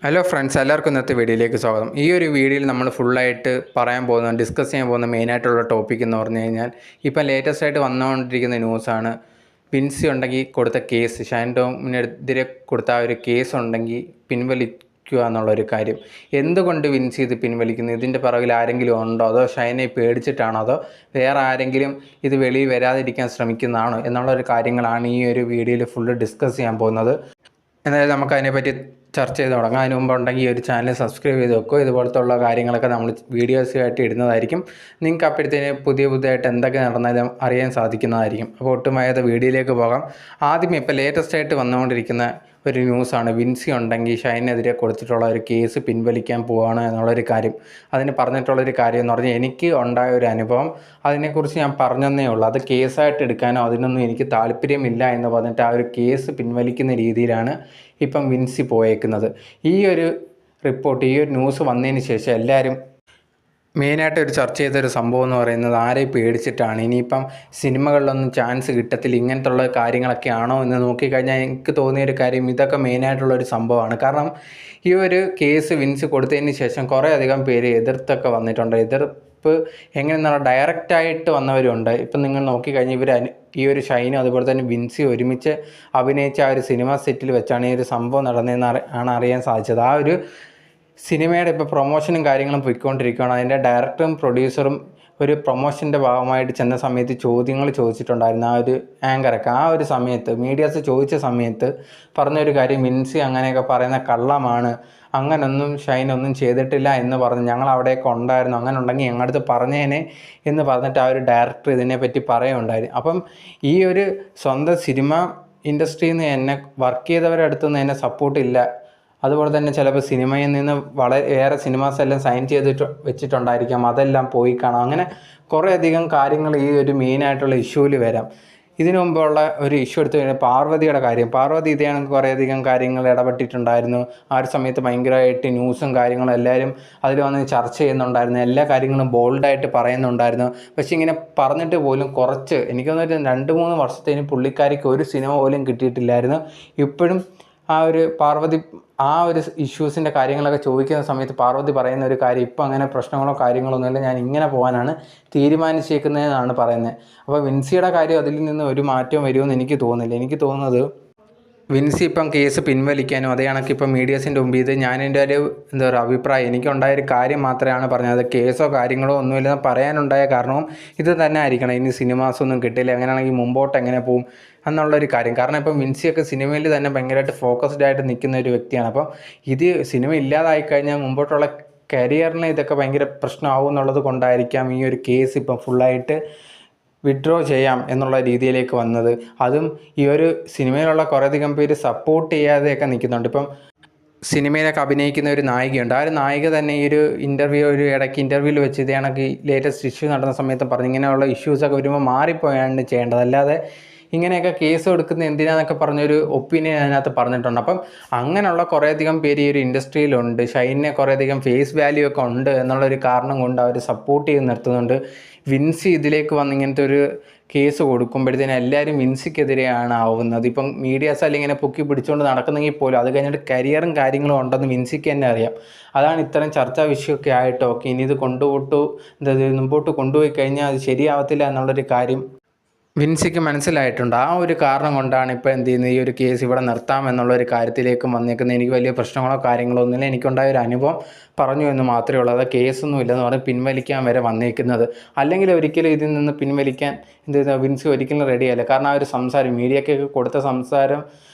Hello friends, എല്ലാവർക്കും ഇന്നത്തെ വീഡിയോയിലേക്ക് സ്വാഗതം. ഈ ഒരു വീഡിയോയിൽ നമ്മൾ ഫുള്ളായിട്ട് ഡിസ്കസ് ചെയ്യാൻ പോകുന്ന മെയിനായിട്ടുള്ള ടോപ്പിക് എന്ന് പറഞ്ഞു കഴിഞ്ഞാൽ, ഇപ്പം ലേറ്റസ്റ്റ് ആയിട്ട് വന്നുകൊണ്ടിരിക്കുന്ന ന്യൂസാണ്. വിൻസി ഉണ്ടെങ്കിൽ കൊടുത്ത കേസ്, ഷൈൻ ടോമിനെതിരെ കൊടുത്ത ആ ഒരു കേസ് ഉണ്ടെങ്കിൽ പിൻവലിക്കുക എന്നുള്ളൊരു കാര്യം. എന്തുകൊണ്ട് വിൻസി ഇത് പിൻവലിക്കുന്നു? ഇതിൻ്റെ പിറകിൽ ആരെങ്കിലും ഉണ്ടോ? അതോ ഷൈനെ പേടിച്ചിട്ടാണോ? അതോ വേറെ ആരെങ്കിലും ഇത് വെളിയിൽ വരാതിരിക്കാൻ ശ്രമിക്കുന്നതാണോ എന്നുള്ളൊരു കാര്യങ്ങളാണ് ഈ ഒരു വീഡിയോയിൽ ഫുള്ള് ഡിസ്കസ് ചെയ്യാൻ പോകുന്നത്. എന്തായാലും നമുക്ക് അതിനെപ്പറ്റി ചർച്ച ചെയ്ത് തുടങ്ങാം. അതിന് മുമ്പ് ഉണ്ടെങ്കിൽ ഈ ഒരു ചാനൽ സബ്സ്ക്രൈബ് ചെയ്ത് വെക്കുക. ഇതുപോലത്തെ ഉള്ള കാര്യങ്ങളൊക്കെ നമ്മൾ വീഡിയോസായിട്ട് ഇടുന്നതായിരിക്കും. നിങ്ങൾക്ക് അപ്പോഴത്തേന് പുതിയതായിട്ട് എന്തൊക്കെ നടന്നാലും അറിയാൻ സാധിക്കുന്നതായിരിക്കും. അപ്പോൾ ഒട്ടുമായത് വീഡിയോയിലേക്ക് പോകാം. ആദ്യമേ ഇപ്പോൾ ലേറ്റസ്റ്റ് ആയിട്ട് വന്നുകൊണ്ടിരിക്കുന്ന ഒരു ന്യൂസാണ്. വിൻസി ഉണ്ടെങ്കിൽ ഷൈനെതിരെ കൊടുത്തിട്ടുള്ള ഒരു കേസ് പിൻവലിക്കാൻ പോവുകയാണ് എന്നുള്ളൊരു കാര്യം. അതിന് പറഞ്ഞിട്ടുള്ളൊരു കാര്യം എന്ന് പറഞ്ഞാൽ, എനിക്ക് ഉണ്ടായ ഒരു അനുഭവം, അതിനെക്കുറിച്ച് ഞാൻ പറഞ്ഞതേ ഉള്ളൂ. അത് കേസായിട്ട് എടുക്കാനോ അതിനൊന്നും എനിക്ക് താല്പര്യമില്ല എന്ന് പറഞ്ഞിട്ട് ആ ഒരു കേസ് പിൻവലിക്കുന്ന രീതിയിലാണ് ഇപ്പം വിൻസി പോയേക്കുന്നത്. ഈ ഒരു റിപ്പോർട്ട്, ഈ ഒരു ന്യൂസ് വന്നതിന് ശേഷം എല്ലാവരും മെയിനായിട്ട് ഒരു ചർച്ച ചെയ്തൊരു സംഭവം എന്ന് പറയുന്നത്, ആരെ പേടിച്ചിട്ടാണ്? ഇനിയിപ്പം സിനിമകളിലൊന്നും ചാൻസ് കിട്ടത്തില്ല, ഇങ്ങനത്തുള്ള കാര്യങ്ങളൊക്കെ ആണോ എന്ന് നോക്കിക്കഴിഞ്ഞാൽ എനിക്ക് തോന്നിയൊരു കാര്യം, ഇതൊക്കെ മെയിനായിട്ടുള്ളൊരു സംഭവമാണ്. കാരണം ഈ ഒരു കേസ് വിൻസി കൊടുത്തതിന് ശേഷം കുറേ അധികം പേര് എതിർത്തൊക്കെ വന്നിട്ടുണ്ട്. എതിർപ്പ് എങ്ങനെയെന്നുള്ള ഡയറക്റ്റായിട്ട് വന്നവരുണ്ട്. ഇപ്പം നിങ്ങൾ നോക്കിക്കഴിഞ്ഞാൽ ഈ ഒരു ഷൈനും അതുപോലെ തന്നെ വിൻസി ഒരുമിച്ച് അഭിനയിച്ച ആ ഒരു സിനിമ സെറ്റിൽ വെച്ചാണ് ഈ ഒരു സംഭവം നടന്നതെന്ന് അറിയാൻ സാധിച്ചത്. ആ ഒരു സിനിമയുടെ ഇപ്പോൾ പ്രൊമോഷനും കാര്യങ്ങളും പോയിക്കൊണ്ടിരിക്കുകയാണ്. അതിൻ്റെ ഡയറക്ടറും പ്രൊഡ്യൂസറും ഒരു പ്രൊമോഷൻ്റെ ഭാഗമായിട്ട് ചെന്ന സമയത്ത് ചോദ്യങ്ങൾ ചോദിച്ചിട്ടുണ്ടായിരുന്നു. ആ ഒരു ആങ്കറൊക്കെ ആ ഒരു സമയത്ത് മീഡിയാസ് ചോദിച്ച സമയത്ത് പറഞ്ഞൊരു കാര്യം, വിൻസി അങ്ങനെയൊക്കെ പറയുന്ന കള്ളമാണ്, അങ്ങനൊന്നും ഷൈനൊന്നും ചെയ്തിട്ടില്ല എന്ന് പറഞ്ഞ് ഞങ്ങൾ അവിടെയൊക്കെ ഉണ്ടായിരുന്നു, അങ്ങനെ ഉണ്ടെങ്കിൽ ഞങ്ങളടുത്ത് പറഞ്ഞേനെ എന്ന് പറഞ്ഞിട്ട് ആ ഒരു ഡയറക്ടർ ഇതിനെപ്പറ്റി പറയുണ്ടായിരുന്നു. അപ്പം ഈ ഒരു സ്വന്തം സിനിമ ഇൻഡസ്ട്രിയിൽ നിന്ന് എന്നെ വർക്ക് ചെയ്തവരുടെ അടുത്തുനിന്ന് എന്നെ സപ്പോർട്ടില്ല. അതുപോലെ തന്നെ ചിലപ്പോൾ സിനിമയിൽ നിന്ന് ഏറെ സിനിമാസ് എല്ലാം സൈൻ ചെയ്തിട്ട് വെച്ചിട്ടുണ്ടായിരിക്കാം, അതെല്ലാം പോയി കാണാം. അങ്ങനെ കുറേയധികം കാര്യങ്ങൾ ഈ ഒരു മെയിനായിട്ടുള്ള ഇഷ്യൂവിൽ വരാം. ഇതിനു മുമ്പുള്ള ഒരു ഇഷ്യൂ എടുത്തു കഴിഞ്ഞാൽ പാർവതിയുടെ കാര്യം. പാർവതി ഇതേ കണക്ക് കുറേയധികം കാര്യങ്ങൾ ഇടപെട്ടിട്ടുണ്ടായിരുന്നു. ആ ഒരു സമയത്ത് ഭയങ്കരമായിട്ട് ന്യൂസും കാര്യങ്ങളും എല്ലാവരും അതിൽ വന്ന് ചർച്ച ചെയ്യുന്നുണ്ടായിരുന്നു. എല്ലാ കാര്യങ്ങളും ബോൾഡായിട്ട് പറയുന്നുണ്ടായിരുന്നു. പക്ഷേ ഇങ്ങനെ പറഞ്ഞിട്ട് പോലും എനിക്ക് തോന്നുന്നു 2-3 വർഷത്തേന് പുള്ളിക്കാരിക്ക് ഒരു സിനിമ പോലും കിട്ടിയിട്ടില്ലായിരുന്നു. ഇപ്പോഴും ആ ഒരു പാർവതി ആ ഒരു ഇഷ്യൂസിൻ്റെ കാര്യങ്ങളൊക്കെ ചോദിക്കുന്ന സമയത്ത് പാർവതി പറയുന്ന ഒരു കാര്യം, ഇപ്പോൾ അങ്ങനെ പ്രശ്നങ്ങളോ കാര്യങ്ങളൊന്നുമില്ല, ഞാൻ ഇങ്ങനെ പോകാനാണ് തീരുമാനിച്ചേക്കുന്നതെന്നാണ് പറയുന്നത്. അപ്പോൾ വിൻസിയുടെ കാര്യം അതിൽ നിന്ന് ഒരു മാറ്റം വരുമെന്ന് എനിക്ക് തോന്നുന്നില്ല. എനിക്ക് തോന്നുന്നത് വിൻസി ഇപ്പം കേസ് പിൻവലിക്കാനും അതേ കണക്ക് ഇപ്പം മീഡിയസിൻ്റെ മുമ്പ് ഇത് എൻ്റെ ഒരു അഭിപ്രായം, എനിക്കുണ്ടായൊരു കാര്യം മാത്രമാണ് പറഞ്ഞത്. അത് കേസോ കാര്യങ്ങളോ ഒന്നുമില്ലെന്ന് പറയാനുണ്ടായ കാരണവും ഇത് തന്നെ ആയിരിക്കണം. ഇനി സിനിമാസൊന്നും കിട്ടില്ല, അങ്ങനെയാണെങ്കിൽ മുമ്പോട്ട് എങ്ങനെ പോകും എന്നുള്ളൊരു കാര്യം. കാരണം ഇപ്പം വിൻസിയൊക്കെ സിനിമയിൽ തന്നെ ഭയങ്കരമായിട്ട് ഫോക്കസ്ഡ് ആയിട്ട് നിൽക്കുന്ന ഒരു വ്യക്തിയാണ്. അപ്പം ഇത് സിനിമ ഇല്ലാതായി കഴിഞ്ഞാൽ മുമ്പോട്ടുള്ള കരിയറിന് ഇതൊക്കെ ഭയങ്കര പ്രശ്നമാവും എന്നുള്ളത് കൊണ്ടായിരിക്കാം ഈ ഒരു കേസ് ഇപ്പം ഫുള്ളായിട്ട് വിഡ്രോ ചെയ്യാം എന്നുള്ള രീതിയിലേക്ക് വന്നത്. അതും ഈ ഒരു സിനിമയിലുള്ള കുറേയധികം പേര് സപ്പോർട്ട് ചെയ്യാതെയൊക്കെ നിൽക്കുന്നുണ്ട്. ഇപ്പം സിനിമയിലൊക്കെ അഭിനയിക്കുന്ന ഒരു നായികയുണ്ട്. ആ ഒരു നായിക തന്നെ ഈ ഒരു ഇടയ്ക്ക് ഇൻ്റർവ്യൂവിൽ വെച്ച് ഇതേ കണക്ക് ലേറ്റസ്റ്റ് ഇഷ്യൂ നടന്ന സമയത്ത് പറഞ്ഞു, ഇങ്ങനെയുള്ള ഇഷ്യൂസൊക്കെ വരുമ്പോൾ മാറിപ്പോയാണ് ചെയ്യേണ്ടത്, അല്ലാതെ ഇങ്ങനെയൊക്കെ കേസ് കൊടുക്കുന്ന എന്തിനാന്നൊക്കെ പറഞ്ഞൊരു ഒപ്പീനിയൻ അതിനകത്ത് പറഞ്ഞിട്ടുണ്ട്. അപ്പം അങ്ങനെയുള്ള കുറേയധികം പേര് ഈ ഒരു ഇൻഡസ്ട്രിയിലുണ്ട്. ഷൈനിനെ കുറേയധികം ഫേസ് വാല്യൂ ഒക്കെ ഉണ്ട് എന്നുള്ളൊരു കാരണം കൊണ്ട് അവർ സപ്പോർട്ട് ചെയ്ത് നിർത്തുന്നുണ്ട്. വിൻസി ഇതിലേക്ക് വന്ന് ഇങ്ങനത്തെ ഒരു കേസ് കൊടുക്കുമ്പോഴത്തേനും എല്ലാവരും വിൻസിക്കെതിരെയാണ് ആവുന്നത്. ഇപ്പം മീഡിയാസ് അല്ലെങ്കിൽ ഇങ്ങനെ പൊക്കി പിടിച്ചുകൊണ്ട് നടക്കുന്നെങ്കിൽ പോലും അത് കഴിഞ്ഞിട്ട് കരിയറും കാര്യങ്ങളും ഉണ്ടെന്ന് വിൻസിക്ക് തന്നെ അറിയാം. അതാണ് ഇത്തരം ചർച്ചാ വിഷയമൊക്കെ ആയിട്ട് ഓക്കെ ഇനി ഇത് മുമ്പോട്ട് കൊണ്ടുപോയി കഴിഞ്ഞാൽ അത് ശരിയാവത്തില്ല എന്നുള്ളൊരു കാര്യം വിൻസിക്ക് മനസ്സിലായിട്ടുണ്ട്. ആ ഒരു കാരണം കൊണ്ടാണ് ഇപ്പോൾ എന്ത് ചെയ്യുന്നത്, ഈ ഒരു കേസ് ഇവിടെ നിർത്താമെന്നുള്ളൊരു കാര്യത്തിലേക്കും വന്നേക്കുന്നത്. എനിക്ക് വലിയ പ്രശ്നങ്ങളോ കാര്യങ്ങളോ ഒന്നുമില്ല, എനിക്കുണ്ടായ ഒരു അനുഭവം പറഞ്ഞു എന്ന് മാത്രമേ ഉള്ളൂ. അത് കേസൊന്നും ഇല്ലെന്ന് പറഞ്ഞ് പിൻവലിക്കാൻ വരെ വന്നേക്കുന്നത്. അല്ലെങ്കിൽ ഒരിക്കലും ഇതിൽ നിന്ന് പിൻവലിക്കാൻ വിൻസി ഒരിക്കലും റെഡിയല്ല. കാരണം ആ ഒരു സംസാരം, മീഡിയക്കൊക്കെ കൊടുത്ത സംസാരം,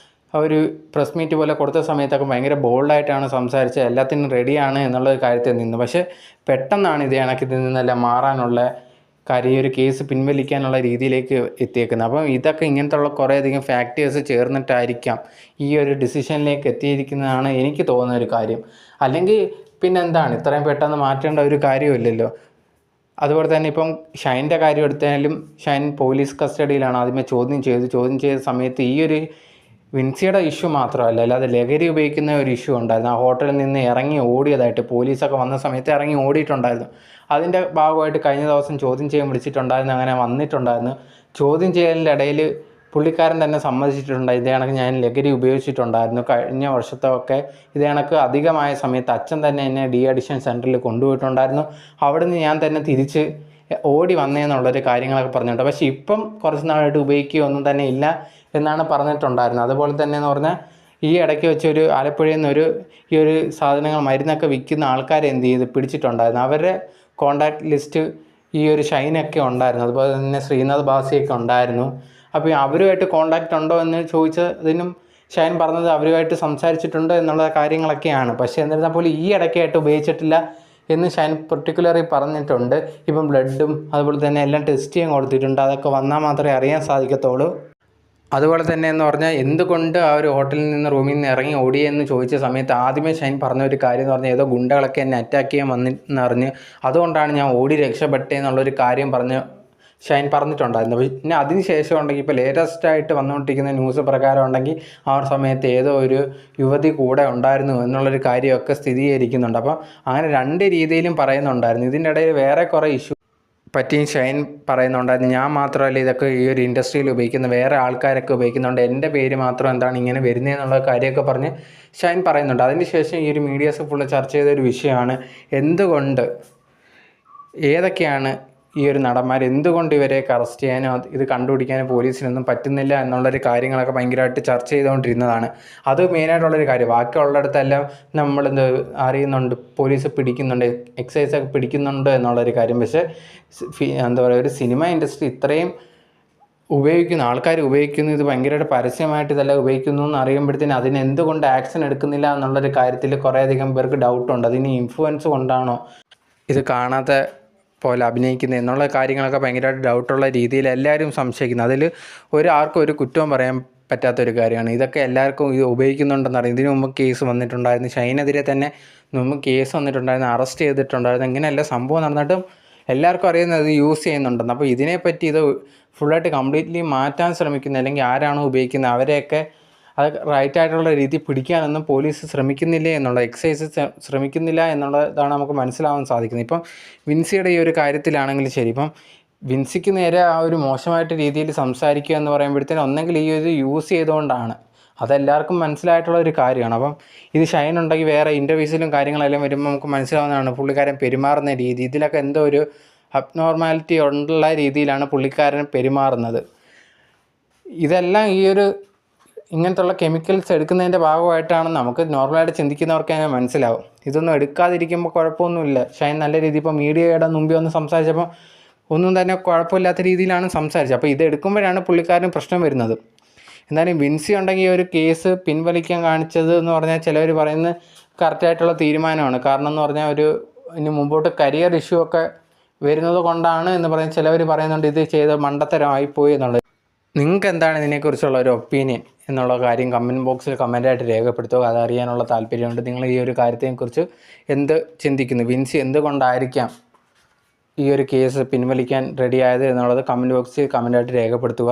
ആ ഒരു പ്രസ് മീറ്റ് പോലെ കൊടുത്ത സമയത്തൊക്കെ ഭയങ്കര ബോൾഡായിട്ടാണ് സംസാരിച്ചത്, എല്ലാത്തിനും റെഡിയാണ് എന്നുള്ള കാര്യത്തിൽ നിന്ന്. പക്ഷേ പെട്ടെന്നാണ് ഇത് ഇതിൽ നിന്നെല്ലാം മാറാനുള്ള കാര്യം, ഈ ഒരു കേസ് പിൻവലിക്കാനുള്ള രീതിയിലേക്ക് എത്തിയേക്കുന്നത്. അപ്പം ഇതൊക്കെ ഇങ്ങനത്തുള്ള കുറേയധികം ഫാക്ടേഴ്സ് ചേർന്നിട്ടായിരിക്കാം ഈ ഒരു ഡിസിഷനിലേക്ക് എത്തിയിരിക്കുന്നതാണ് എനിക്ക് തോന്നുന്ന ഒരു കാര്യം. അല്ലെങ്കിൽ പിന്നെ എന്താണ് ഇത്രയും പെട്ടെന്ന് മാറ്റേണ്ട ഒരു കാര്യമില്ലല്ലോ. അതുപോലെ തന്നെ ഇപ്പം ഷൈൻ്റെ കാര്യം എടുത്താലും ഷൈൻ പോലീസ് കസ്റ്റഡിയിലാണ്. ആദ്യമേ ചോദ്യം ചെയ്ത സമയത്ത് ഈ ഒരു വിൻസിയുടെ ഇഷ്യൂ മാത്രമല്ല, അല്ലാതെ ലഹരി ഉപയോഗിക്കുന്ന ഒരു ഇഷ്യൂ ഉണ്ടായിരുന്നു. ആ ഹോട്ടലിൽ നിന്ന് ഇറങ്ങി ഓടിയതായിട്ട് പോലീസൊക്കെ വന്ന സമയത്ത് ഇറങ്ങി ഓടിയിട്ടുണ്ടായിരുന്നു. അതിൻ്റെ ഭാഗമായിട്ട് കഴിഞ്ഞ ദിവസം ചോദ്യം ചെയ്യാൻ വിളിച്ചിട്ടുണ്ടായിരുന്നു, അങ്ങനെ വന്നിട്ടുണ്ടായിരുന്നു. ചോദ്യം ചെയ്യലിൻ്റെ ഇടയിൽ പുള്ളിക്കാരൻ തന്നെ സമ്മതിച്ചിട്ടുണ്ട്. ഇതേ കണക്ക് ഞാൻ ലഹരി ഉപയോഗിച്ചിട്ടുണ്ടായിരുന്നു. കഴിഞ്ഞ വർഷത്തൊക്കെ ഇതേ കണക്ക് അധികമായ സമയത്ത് അച്ഛൻ തന്നെ എന്നെ ഡി അഡിക്ഷൻ സെൻറ്ററിൽ കൊണ്ടുപോയിട്ടുണ്ടായിരുന്നു. അവിടുന്ന് ഞാൻ തന്നെ തിരിച്ച് ഓടി വന്നേന്നുള്ളൊരു കാര്യങ്ങളൊക്കെ പറഞ്ഞിട്ടുണ്ട്. പക്ഷേ ഇപ്പം കുറച്ച് നാളായിട്ട് ഉപയോഗിക്കുകയൊന്നും തന്നെ ഇല്ല എന്നാണ് പറഞ്ഞിട്ടുണ്ടായിരുന്നത്. അതുപോലെ തന്നെ എന്ന് പറഞ്ഞാൽ ഈ ഇടയ്ക്ക് വെച്ചൊരു ആലപ്പുഴയിൽ നിന്നൊരു ഈ ഒരു സാധനങ്ങൾ മരുന്നൊക്കെ വിൽക്കുന്ന ആൾക്കാരെ എന്ത് ചെയ്ത് പിടിച്ചിട്ടുണ്ടായിരുന്നു. അവരുടെ കോൺടാക്ട് ലിസ്റ്റ് ഈ ഒരു ഷൈനൊക്കെ ഉണ്ടായിരുന്നു. അതുപോലെ തന്നെ ശ്രീനാഥ് ബാസിയൊക്കെ ഉണ്ടായിരുന്നു. അപ്പോൾ അവരുമായിട്ട് കോൺടാക്റ്റ് ഉണ്ടോ എന്ന് ചോദിച്ചതിനും ഷൈൻ പറഞ്ഞത് അവരുമായിട്ട് സംസാരിച്ചിട്ടുണ്ട് എന്നുള്ള കാര്യങ്ങളൊക്കെയാണ്. പക്ഷേ എന്നിരുന്നാൽ പോലും ഈ ഇടയ്ക്കായിട്ട് ഉപയോഗിച്ചിട്ടില്ല എന്ന് ഷൈൻ പെർട്ടിക്കുലറി പറഞ്ഞിട്ടുണ്ട്. ഇപ്പം ബ്ലഡും അതുപോലെ തന്നെ എല്ലാം ടെസ്റ്റ് ചെയ്യാൻ കൊടുത്തിട്ടുണ്ട്. അതൊക്കെ വന്നാൽ മാത്രമേ അറിയാൻ സാധിക്കത്തുള്ളൂ. അതുപോലെ തന്നെ എന്ന് പറഞ്ഞാൽ എന്തുകൊണ്ട് ആ ഒരു ഹോട്ടലിൽ നിന്ന് റൂമിൽ നിന്ന് ഇറങ്ങി ഓടിയെന്ന് ചോദിച്ച സമയത്ത് ആദ്യമേ ഷൈൻ പറഞ്ഞ ഒരു കാര്യം എന്ന് പറഞ്ഞാൽ ഏതോ ഗുണ്ടകളൊക്കെ എന്നെ അറ്റാക്ക് ചെയ്യാൻ വന്നിട്ടെന്നറിഞ്ഞ് അതുകൊണ്ടാണ് ഞാൻ ഓടി രക്ഷപ്പെട്ടതെന്നുള്ളൊരു കാര്യം ഷൈൻ പറഞ്ഞിട്ടുണ്ടായിരുന്നു. പിന്നെ അതിന് ശേഷം ഉണ്ടെങ്കിൽ ഇപ്പോൾ ലേറ്റസ്റ്റായിട്ട് വന്നുകൊണ്ടിരിക്കുന്ന ന്യൂസ് പ്രകാരം ഉണ്ടെങ്കിൽ ആ ഒരു സമയത്ത് ഏതോ ഒരു യുവതി കൂടെ ഉണ്ടായിരുന്നു എന്നുള്ളൊരു കാര്യമൊക്കെ സ്ഥിരീകരിക്കുന്നുണ്ട്. അപ്പോൾ അങ്ങനെ രണ്ട് രീതിയിലും പറയുന്നുണ്ടായിരുന്നു. ഇതിൻ്റെ ഇടയിൽ വേറെ കുറേ ഇഷ്യൂ പറ്റിയും ഷൈൻ പറയുന്നുണ്ടായിരുന്നു. ഞാൻ മാത്രമല്ല ഇതൊക്കെ ഈ ഒരു ഇൻഡസ്ട്രിയിൽ ഉപയോഗിക്കുന്ന വേറെ ആൾക്കാരൊക്കെ ഉപയോഗിക്കുന്നുണ്ട്, എൻ്റെ പേര് മാത്രം എന്താണ് ഇങ്ങനെ വരുന്നതെന്നുള്ള കാര്യമൊക്കെ പറഞ്ഞ് ഷൈൻ പറയുന്നുണ്ട്. അതിനുശേഷം ഈ ഒരു മീഡിയാസ് ഫുള്ള് ചർച്ച ചെയ്തൊരു വിഷയമാണ് എന്തുകൊണ്ട് ഏതൊക്കെയാണ് ഈ ഒരു നടന്മാർ എന്തുകൊണ്ട് ഇവരെയൊക്കെ അറസ്റ്റ് ചെയ്യാനോ ഇത് കണ്ടുപിടിക്കാനോ പോലീസിനൊന്നും പറ്റുന്നില്ല എന്നുള്ളൊരു കാര്യങ്ങളൊക്കെ ഭയങ്കരമായിട്ട് ചർച്ച ചെയ്തുകൊണ്ടിരുന്നതാണ്. അത് മെയിനായിട്ടുള്ളൊരു കാര്യം. ബാക്കിയുള്ളിടത്തെല്ലാം നമ്മളെന്ത് അറിയുന്നുണ്ട്, പോലീസ് പിടിക്കുന്നുണ്ട്, എക്സൈസൊക്കെ പിടിക്കുന്നുണ്ട് എന്നുള്ളൊരു കാര്യം. പക്ഷേ എന്താ പറയുക, ഒരു സിനിമ ഇൻഡസ്ട്രി ഇത്രയും ആൾക്കാർ ഉപയോഗിക്കുന്നു, ഇത് ഭയങ്കരമായിട്ട് പരസ്യമായിട്ട് ഇതെല്ലാം ഉപയോഗിക്കുന്നു എന്ന് അറിയുമ്പോഴത്തേന് അതിന് എന്തുകൊണ്ട് ആക്ഷൻ എടുക്കുന്നില്ല എന്നുള്ളൊരു കാര്യത്തിൽ കുറേയധികം പേർക്ക് ഡൗട്ടുണ്ട്. അതിന് ഇൻഫ്ലുവൻസ് കൊണ്ടാണോ ഇത് കാണാത്ത പോലെ അഭിനയിക്കുന്നത് എന്നുള്ള കാര്യങ്ങളൊക്കെ ഭയങ്കരമായിട്ട് ഡൗട്ടുള്ള രീതിയിൽ എല്ലാവരും സംശയിക്കുന്നു. അതിൽ ആർക്കും ഒരു കുറ്റവും പറയാൻ പറ്റാത്തൊരു കാര്യമാണ്. ഇതൊക്കെ എല്ലാവർക്കും ഇത് ഉപയോഗിക്കുന്നുണ്ടെന്നറിയാം. ഇതിനു മുമ്പ് കേസ് വന്നിട്ടുണ്ടായിരുന്നു, ഷൈനെതിരെ തന്നെ മുമ്പ് കേസ് വന്നിട്ടുണ്ടായിരുന്നു, അറസ്റ്റ് ചെയ്തിട്ടുണ്ടായിരുന്നു. ഇങ്ങനെയല്ല സംഭവം നടന്നിട്ടും എല്ലാവർക്കും അറിയുന്നത് ഇത് യൂസ് ചെയ്യുന്നുണ്ടെന്ന്. അപ്പോൾ ഇതിനെപ്പറ്റി ഇത് ഫുള്ളായിട്ട് കംപ്ലീറ്റ്ലി മാറ്റാൻ ശ്രമിക്കുന്നത് അല്ലെങ്കിൽ ആരാണോ ഉപയോഗിക്കുന്നത് അവരെയൊക്കെ അത് റൈറ്റായിട്ടുള്ള രീതി പിടിക്കാനൊന്നും പോലീസ് ശ്രമിക്കുന്നില്ല എക്സൈസ് ശ്രമിക്കുന്നില്ല എന്നുള്ളതാണ് നമുക്ക് മനസ്സിലാവാൻ സാധിക്കുന്നത്. ഇപ്പം വിൻസിയുടെ ഈ ഒരു കാര്യത്തിലാണെങ്കിലും ശരി, ഇപ്പം വിൻസിക്ക് നേരെ ആ ഒരു മോശമായിട്ട് രീതിയിൽ സംസാരിക്കുക എന്ന് പറയുമ്പോഴത്തേനും ഒന്നെങ്കിൽ ഈ ഒരു യൂസ് ചെയ്തുകൊണ്ടാണ്, അതെല്ലാവർക്കും മനസ്സിലായിട്ടുള്ള ഒരു കാര്യമാണ്. അപ്പം ഇത് ഷൈൻ ഉണ്ടെങ്കിൽ വേറെ ഇൻ്റർവ്യൂസിലും കാര്യങ്ങളെല്ലാം വരുമ്പോൾ നമുക്ക് മനസ്സിലാവുന്നതാണ് പുള്ളിക്കാരൻ പെരുമാറുന്ന രീതി. ഇതിലൊക്കെ എന്തോ ഒരു അബ്നോർമാലിറ്റി ഉള്ള രീതിയിലാണ് പുള്ളിക്കാരൻ പെരുമാറുന്നത്. ഇതെല്ലാം ഈ ഒരു ഇങ്ങനത്തുള്ള കെമിക്കൽസ് എടുക്കുന്നതിൻ്റെ ഭാഗമായിട്ടാണ് നമുക്ക് നോർമലായിട്ട് ചിന്തിക്കുന്നവർക്ക് തന്നെ മനസ്സിലാവും. ഇതൊന്നും എടുക്കാതിരിക്കുമ്പോൾ കുഴപ്പമൊന്നുമില്ല. ഷൈൻ നല്ല രീതിയിൽ ഇപ്പോൾ മീഡിയയുടെ മുമ്പിൽ വന്ന് സംസാരിച്ചപ്പോൾ ഒന്നും തന്നെ കുഴപ്പമില്ലാത്ത രീതിയിലാണ് സംസാരിച്ചത്. അപ്പോൾ ഇത് എടുക്കുമ്പോഴാണ് പുള്ളിക്കാരന് പ്രശ്നം വരുന്നത്. എന്തായാലും വിൻസി ഉണ്ടെങ്കിൽ ഒരു കേസ് പിൻവലിക്കാൻ കാണിച്ചത് എന്ന് പറഞ്ഞാൽ ചിലവർ പറയുന്നത് കറക്റ്റായിട്ടുള്ള തീരുമാനമാണ്. കാരണം എന്ന് പറഞ്ഞാൽ ഇനി മുമ്പോട്ട് കരിയർ ഇഷ്യൂ ഒക്കെ വരുന്നത് കൊണ്ടാണ് എന്ന് പറഞ്ഞ് ചിലവർ പറയുന്നുണ്ട് ഇത് ചെയ്ത മണ്ടത്തരമായിപ്പോയി എന്നുള്ളത്. നിങ്ങൾക്ക് എന്താണ് ഇതിനെക്കുറിച്ചുള്ള ഒരു ഒപ്പീനിയൻ എന്നുള്ള കാര്യം കമൻറ്റ് ബോക്സിൽ കമൻറ്റായിട്ട് രേഖപ്പെടുത്തുക. അതറിയാനുള്ള താല്പര്യമുണ്ട്. നിങ്ങൾ ഈ ഒരു കാര്യത്തെക്കുറിച്ച് എന്ത് ചിന്തിക്കുന്നു? വിൻസി എന്തുകൊണ്ടായിരിക്കാം ഈ ഒരു കേസ് പിൻവലിക്കാൻ റെഡിയായത് എന്നുള്ളത് കമൻറ്റ് ബോക്സിൽ കമൻറ്റായിട്ട് രേഖപ്പെടുത്തുക.